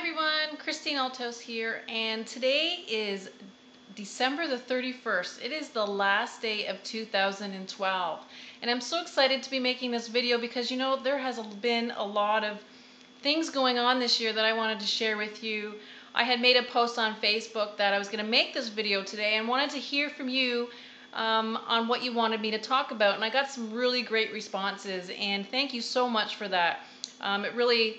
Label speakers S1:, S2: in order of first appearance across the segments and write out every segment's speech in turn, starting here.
S1: everyone, Christine Altos here, and today is December the 31st. It is the last day of 2012, and I'm so excited to be making this video because there has been a lot of things going on this year that I wanted to share with you. I had made a post on Facebook that I was going to make this video today and wanted to hear from you on what you wanted me to talk about, and I got some really great responses, and thank you so much for that. It really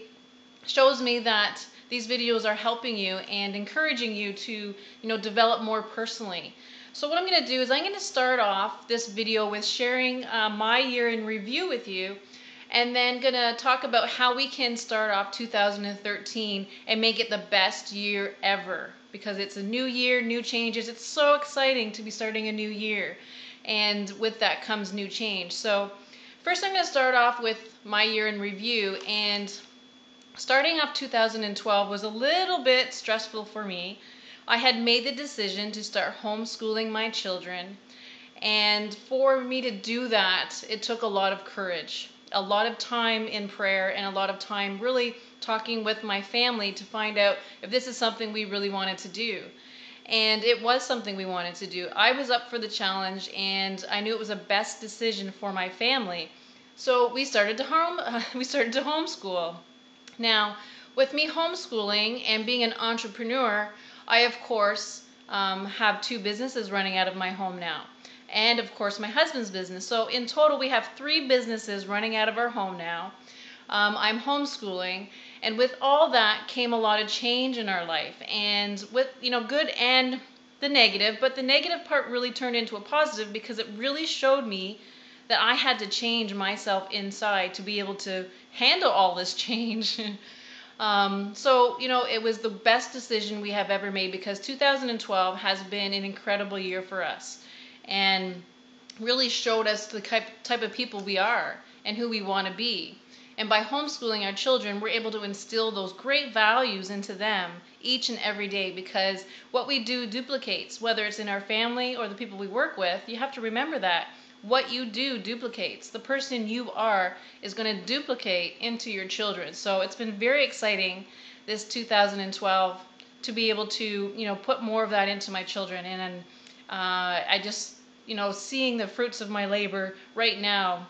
S1: shows me that these videos are helping you and encouraging you to develop more personally. So what I'm going to do is I'm going to start off this video with sharing my year in review with you, and then going to talk about how we can start off 2013 and make it the best year ever, because it's a new year, new changes. It's so exciting to be starting a new year, and with that comes new change. So first I'm going to start off with my year in review, and starting off 2012 was a little bit stressful for me. I had made the decision to start homeschooling my children, and for me to do that, it took a lot of courage, a lot of time in prayer, and a lot of time really talking with my family to find out if this is something we really wanted to do. And it was something we wanted to do. I was up for the challenge, and I knew it was the best decision for my family. So we started to homeschool. Now, with me homeschooling and being an entrepreneur, I of course have two businesses running out of my home now, and of course my husband's business. So in total we have three businesses running out of our home now. I'm homeschooling, and with all that came a lot of change in our life, and with good and the negative, but the negative part really turned into a positive because it really showed me that I had to change myself inside to be able to handle all this change. So it was the best decision we have ever made, because 2012 has been an incredible year for us and really showed us the type of people we are and who we want to be. And by homeschooling our children, we're able to instill those great values into them each and every day, because what we do duplicates, whether it's in our family or the people we work with. You have to remember that. What you do duplicates. The person you are is going to duplicate into your children. So it's been very exciting this 2012 to be able to put more of that into my children. And I just seeing the fruits of my labor right now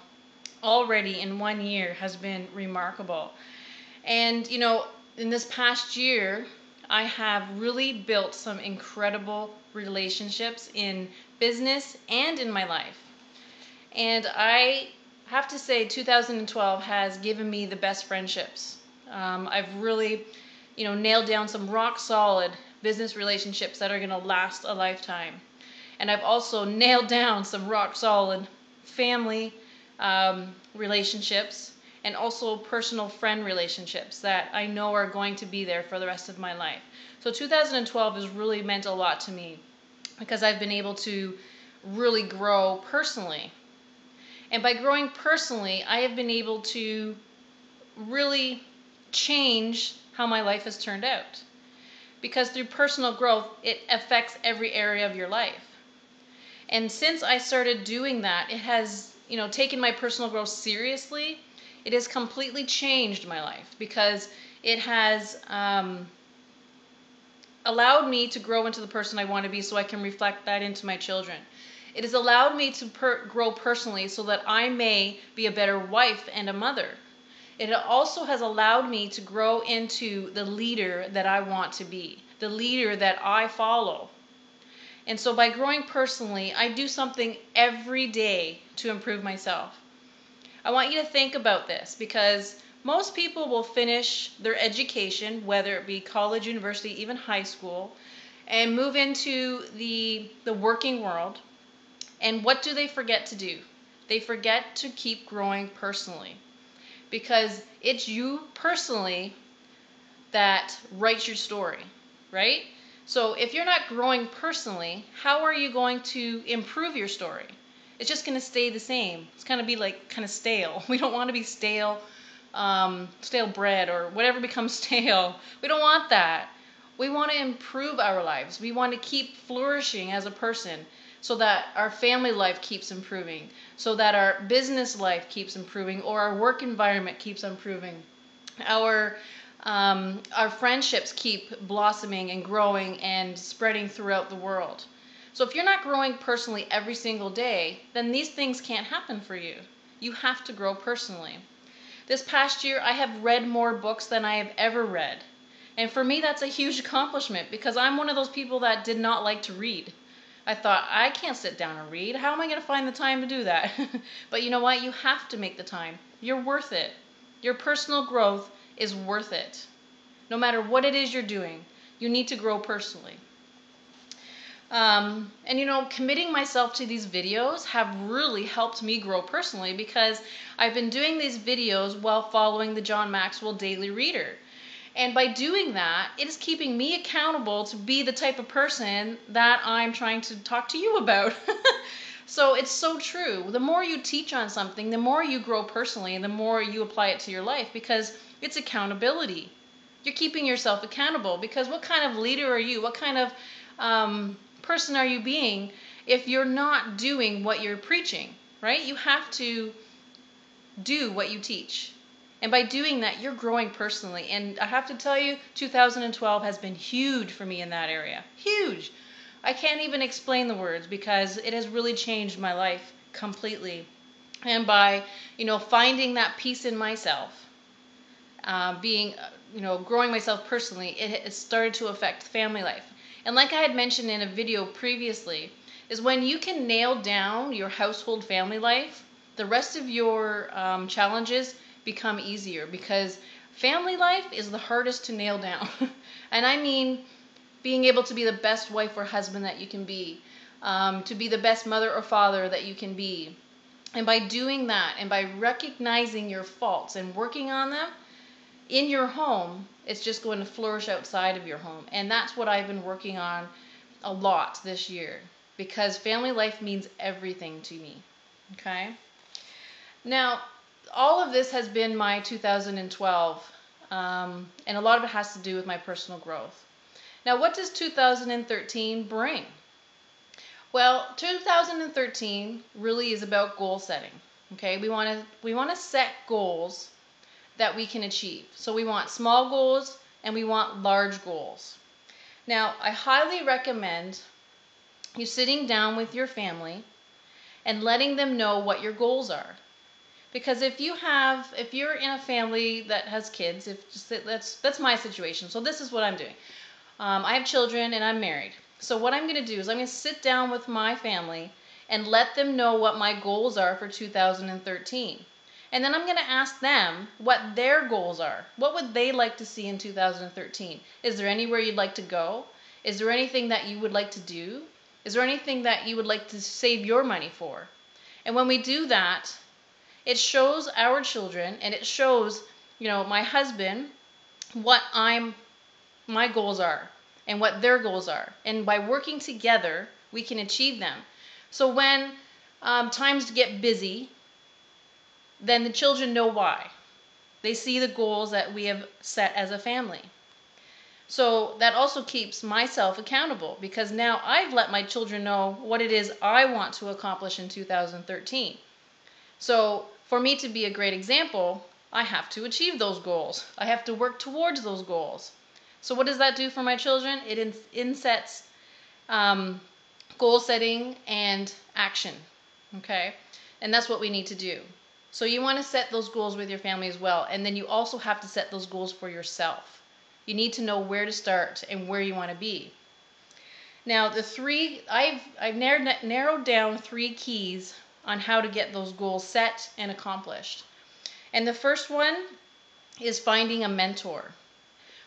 S1: already in 1 year has been remarkable. And in this past year I have really built some incredible relationships in business and in my life. And I have to say 2012 has given me the best friendships. I've really, nailed down some rock solid business relationships that are going to last a lifetime. And I've also nailed down some rock solid family relationships, and also personal friend relationships that I know are going to be there for the rest of my life. So 2012 has really meant a lot to me because I've been able to really grow personally. And by growing personally, I have been able to really change how my life has turned out. Because through personal growth, it affects every area of your life. And since I started doing that, it has, taken my personal growth seriously. It has completely changed my life, because it has allowed me to grow into the person I want to be, so I can reflect that into my children. It has allowed me to grow personally so that I may be a better wife and a mother. It also has allowed me to grow into the leader that I want to be, the leader that I follow. And so by growing personally, I do something every day to improve myself. I want you to think about this, because most people will finish their education, whether it be college, university, even high school, and move into the working world. And what do they forget to do? They forget to keep growing personally, because it's you personally that writes your story, right? So if you're not growing personally, how are you going to improve your story? It's just going to stay the same. It's going to be kind of stale. We don't want to be stale bread or whatever becomes stale. We don't want that. We want to improve our lives. We want to keep flourishing as a person, so that our family life keeps improving, so that our business life keeps improving, or our work environment keeps improving. Our Our friendships keep blossoming and growing and spreading throughout the world. So if you're not growing personally every single day, then these things can't happen for you. You have to grow personally. This past year, I have read more books than I have ever read. And for me, that's a huge accomplishment because I'm one of those people that did not like to read. I thought, I can't sit down and read. How am I going to find the time to do that? But you know what? You have to make the time. You're worth it. Your personal growth is worth it. No matter what it is you're doing, you need to grow personally. And you know, committing myself to these videos have really helped me grow personally because I've been doing these videos while following the John Maxwell Daily Reader. And by doing that, it is keeping me accountable to be the type of person that I'm trying to talk to you about. So it's so true. The more you teach on something, the more you grow personally and the more you apply it to your life because it's accountability. You're keeping yourself accountable because what kind of leader are you? What kind of person are you being if you're not doing what you're preaching, right? You have to do what you teach. And by doing that, you're growing personally. And I have to tell you, 2012 has been huge for me in that area. Huge. I can't even explain the words because it has really changed my life completely. And by, you know, finding that peace in myself, growing myself personally, it started to affect family life. And like I had mentioned in a video previously, is when you can nail down your household family life, the rest of your challenges become easier because family life is the hardest to nail down. And I mean being able to be the best wife or husband that you can be, to be the best mother or father that you can be. And by doing that and by recognizing your faults and working on them in your home, it's just going to flourish outside of your home. And that's what I've been working on a lot this year because family life means everything to me. Okay? Now, all of this has been my 2012, and a lot of it has to do with my personal growth. Now, what does 2013 bring? Well, 2013 really is about goal setting. Okay, we want to set goals that we can achieve. So we want small goals and we want large goals. Now, I highly recommend you sitting down with your family and letting them know what your goals are. Because if you're in a family that has kids, that's my situation. So this is what I'm doing. I have children and I'm married. So what I'm going to do is I'm going to sit down with my family and let them know what my goals are for 2013. And then I'm going to ask them what their goals are. What would they like to see in 2013? Is there anywhere you'd like to go? Is there anything that you would like to do? Is there anything that you would like to save your money for? And when we do that, it shows our children and it shows, my husband what my goals are and what their goals are. And by working together, we can achieve them. So when times get busy, then the children know why. They see the goals that we have set as a family. So that also keeps myself accountable because now I've let my children know what it is I want to accomplish in 2013. So for me to be a great example, I have to achieve those goals. I have to work towards those goals. So what does that do for my children? It insets goal setting and action. Okay? And that's what we need to do. So you want to set those goals with your family as well. And then you also have to set those goals for yourself. You need to know where to start and where you want to be. Now, I've narrowed down 3 keys on how to get those goals set and accomplished. And the first one is finding a mentor.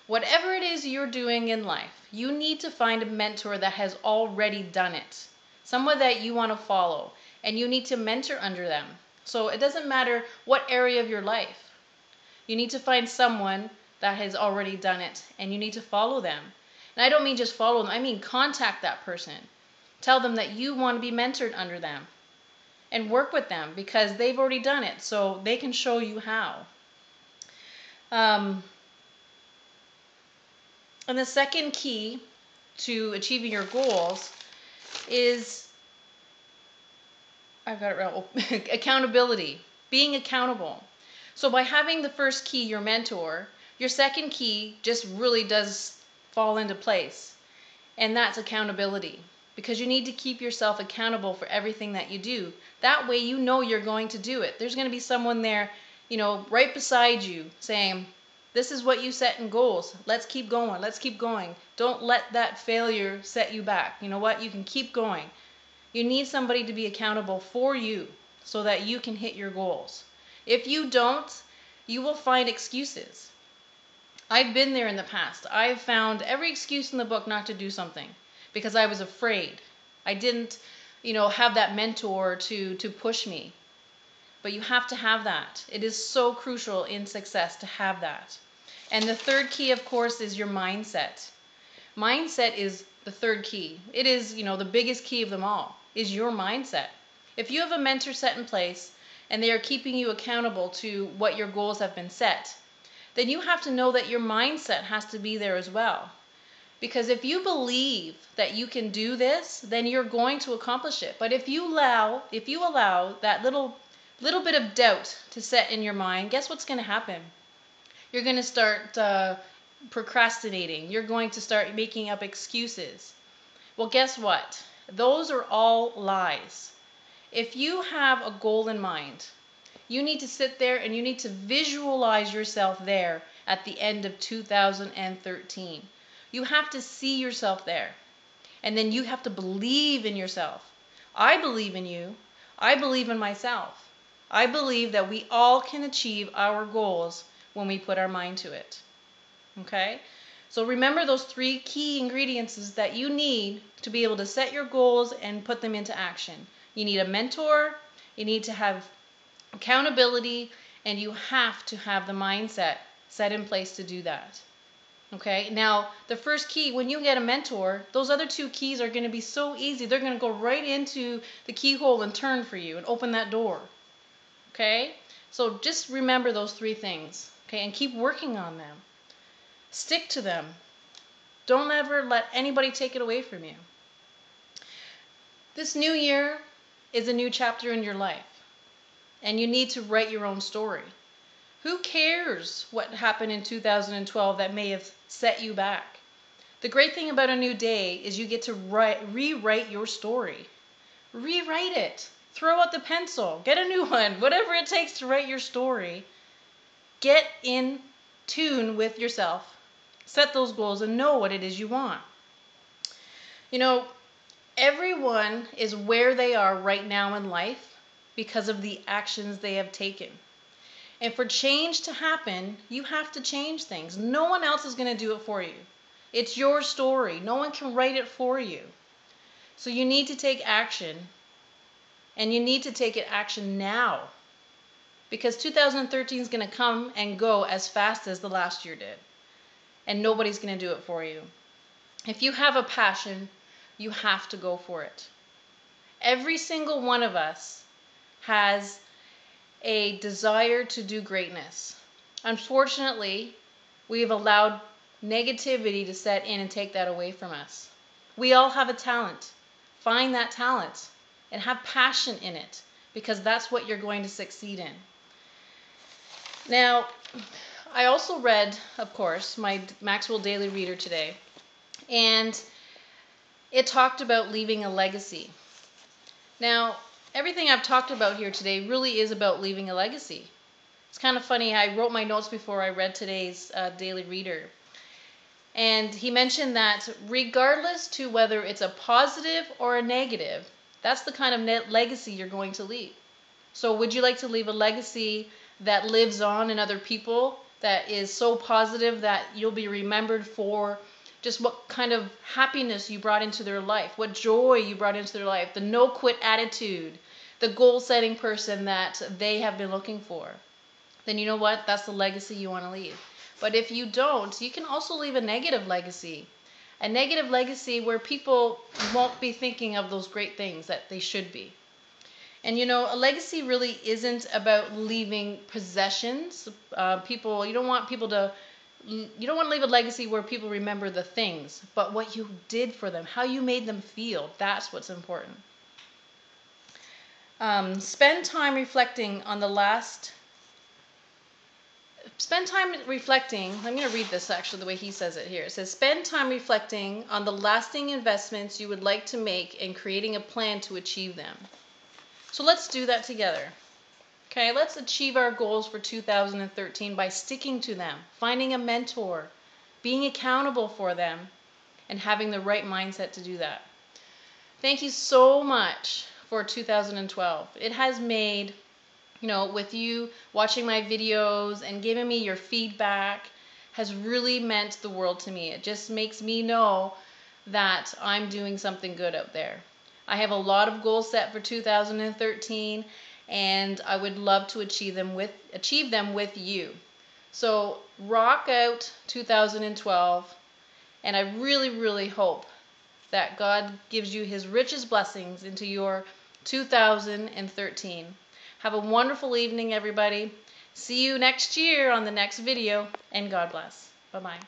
S1: Whatever it is you're doing in life, you need to find a mentor that has already done it. Someone that you want to follow, and you need to mentor under them. So it doesn't matter what area of your life. You need to find someone that has already done it, and you need to follow them. And I don't mean just follow them, I mean contact that person. Tell them that you want to be mentored under them. And work with them because they've already done it, so they can show you how. And the second key to achieving your goals is, I've got it right, accountability, being accountable. So by having the first key, your mentor, Your second key just really does fall into place, and that's accountability. Because you need to keep yourself accountable for everything that you do. That way you know you're going to do it. There's going to be someone there, right beside you saying, this is what you set in goals. Let's keep going. Let's keep going. Don't let that failure set you back. You know what? You can keep going. You need somebody to be accountable for you so that you can hit your goals. If you don't, you will find excuses. I've been there in the past. I've found every excuse in the book not to do something because I was afraid. I didn't, have that mentor to push me. But you have to have that. It is so crucial in success to have that. And the third key, of course, is your mindset. Mindset is the third key. It is, the biggest key of them all, is your mindset. If you have a mentor set in place and they are keeping you accountable to what your goals have been set, then you have to know that your mindset has to be there as well. Because if you believe that you can do this, then you're going to accomplish it. But if you allow that little bit of doubt to set in your mind, guess what's going to happen? You're going to start procrastinating. You're going to start making up excuses. Well, guess what? Those are all lies. If you have a goal in mind, you need to sit there and you need to visualize yourself there at the end of 2013. You have to see yourself there. And then you have to believe in yourself. I believe in you. I believe in myself. I believe that we all can achieve our goals when we put our mind to it. Okay? So remember those 3 key ingredients that you need to be able to set your goals and put them into action. You need a mentor, you need to have accountability, and you have to have the mindset set in place to do that. Okay? Now, the first key, when you get a mentor, those other 2 keys are going to be so easy. They're going to go right into the keyhole and turn for you and open that door. Okay? So just remember those 3 things. Okay? And keep working on them. Stick to them. Don't ever let anybody take it away from you. This new year is a new chapter in your life. And you need to write your own story. Who cares what happened in 2012 that may have set you back? The great thing about a new day is you get to rewrite your story. Rewrite it. Throw out the pencil. Get a new one. Whatever it takes to write your story. Get in tune with yourself. Set those goals and know what it is you want. Everyone is where they are right now in life because of the actions they have taken. And for change to happen, you have to change things. No one else is going to do it for you. It's your story. No one can write it for you. So you need to take action. And you need to take action now. Because 2013 is going to come and go as fast as the last year did. And nobody's going to do it for you. If you have a passion, you have to go for it. Every single one of us has a desire to do greatness. Unfortunately, we've allowed negativity to set in and take that away from us. We all have a talent. Find that talent and have passion in it, because that's what you're going to succeed in. Now, I also read, of course, my Maxwell Daily Reader today, and it talked about leaving a legacy. Now, everything I've talked about here today really is about leaving a legacy. It's kind of funny, I wrote my notes before I read today's Daily Reader. And he mentioned that regardless to whether it's a positive or a negative, that's the kind of legacy you're going to leave. So would you like to leave a legacy that lives on in other people, that is so positive that you'll be remembered for just what kind of happiness you brought into their life, what joy you brought into their life, the no-quit attitude, the goal-setting person that they have been looking for? Then you know what? That's the legacy you want to leave. But if you don't, you can also leave a negative legacy. A negative legacy where people won't be thinking of those great things that they should be. And a legacy really isn't about leaving possessions. You don't want to leave a legacy where people remember the things, but what you did for them, how you made them feel. That's what's important. Spend time reflecting on the last spend time reflecting. I'm going to read this actually the way he says it here. It says, spend time reflecting on the lasting investments you would like to make and creating a plan to achieve them. So let's do that together. Okay, let's achieve our goals for 2013 by sticking to them, finding a mentor, being accountable for them, and having the right mindset to do that. Thank you so much for 2012. It has made, with you watching my videos and giving me your feedback has really meant the world to me. It just makes me know that I'm doing something good out there. I have a lot of goals set for 2013, and I would love to achieve them with you. So rock out 2012, and I really, really hope that God gives you his richest blessings into your 2013. Have a wonderful evening, everybody. See you next year on the next video, and God bless. Bye-bye.